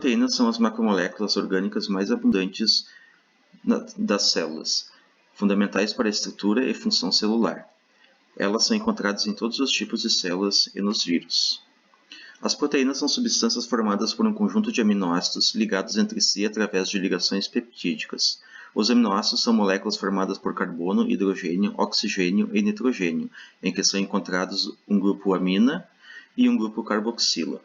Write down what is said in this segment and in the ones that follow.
Proteínas são as macromoléculas orgânicas mais abundantes das células, fundamentais para a estrutura e função celular. Elas são encontradas em todos os tipos de células e nos vírus. As proteínas são substâncias formadas por um conjunto de aminoácidos ligados entre si através de ligações peptídicas. Os aminoácidos são moléculas formadas por carbono, hidrogênio, oxigênio e nitrogênio, em que são encontrados um grupo amina e um grupo carboxila.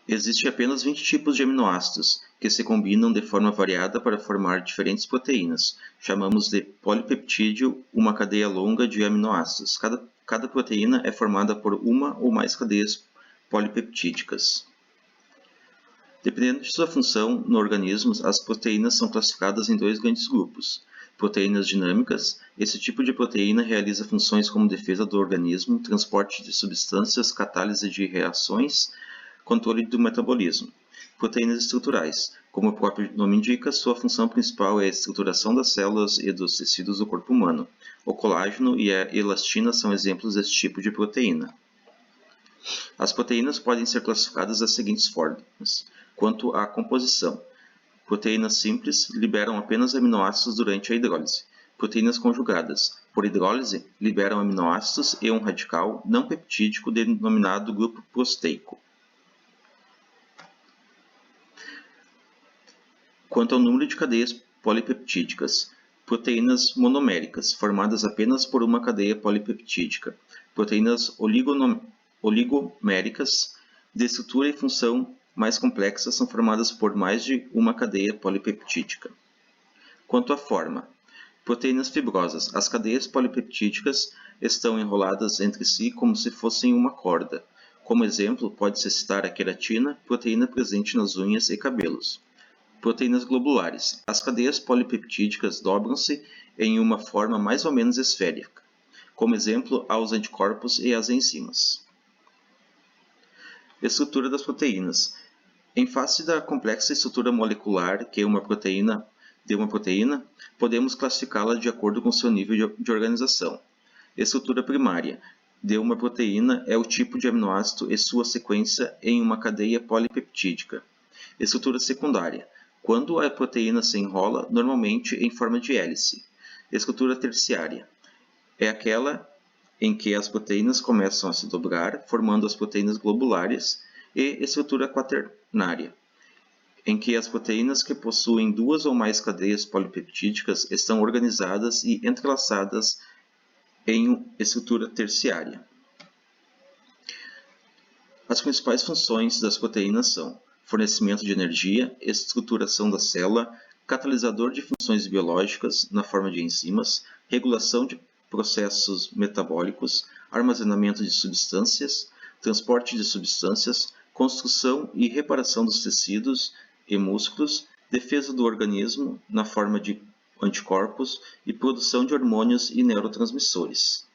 Existem apenas 20 tipos de aminoácidos, que se combinam de forma variada para formar diferentes proteínas. Chamamos de polipeptídeo uma cadeia longa de aminoácidos. Cada proteína é formada por uma ou mais cadeias polipeptídicas. Dependendo de sua função no organismo, as proteínas são classificadas em dois grandes grupos. Proteínas dinâmicas. Esse tipo de proteína realiza funções como defesa do organismo, transporte de substâncias, catálise de reações, controle do metabolismo. Proteínas estruturais. Como o próprio nome indica, sua função principal é a estruturação das células e dos tecidos do corpo humano. O colágeno e a elastina são exemplos desse tipo de proteína. As proteínas podem ser classificadas das seguintes formas. Quanto à composição, proteínas simples liberam apenas aminoácidos durante a hidrólise. Proteínas conjugadas, por hidrólise, liberam aminoácidos e um radical não peptídico denominado grupo prosteico. Quanto ao número de cadeias polipeptídicas, proteínas monoméricas, formadas apenas por uma cadeia polipeptídica. Proteínas oligoméricas, de estrutura e função mais complexa, são formadas por mais de uma cadeia polipeptídica. Quanto à forma, proteínas fibrosas. As cadeias polipeptídicas estão enroladas entre si como se fossem uma corda. Como exemplo, pode-se citar a queratina, proteína presente nas unhas e cabelos. Proteínas globulares. As cadeias polipeptídicas dobram-se em uma forma mais ou menos esférica. Como exemplo, há os anticorpos e as enzimas. Estrutura das proteínas. Em face da complexa estrutura molecular que uma proteína podemos classificá-la de acordo com seu nível de organização. Estrutura primária de uma proteína é o tipo de aminoácido e sua sequência em uma cadeia polipeptídica. Estrutura secundária. Quando a proteína se enrola, normalmente em forma de hélice. Estrutura terciária é aquela em que as proteínas começam a se dobrar, formando as proteínas globulares, e estrutura quaternária, em que as proteínas que possuem duas ou mais cadeias polipeptídicas estão organizadas e entrelaçadas em estrutura terciária. As principais funções das proteínas são fornecimento de energia, estruturação da célula, catalisador de funções biológicas na forma de enzimas, regulação de processos metabólicos, armazenamento de substâncias, transporte de substâncias, construção e reparação dos tecidos e músculos, defesa do organismo na forma de anticorpos e produção de hormônios e neurotransmissores.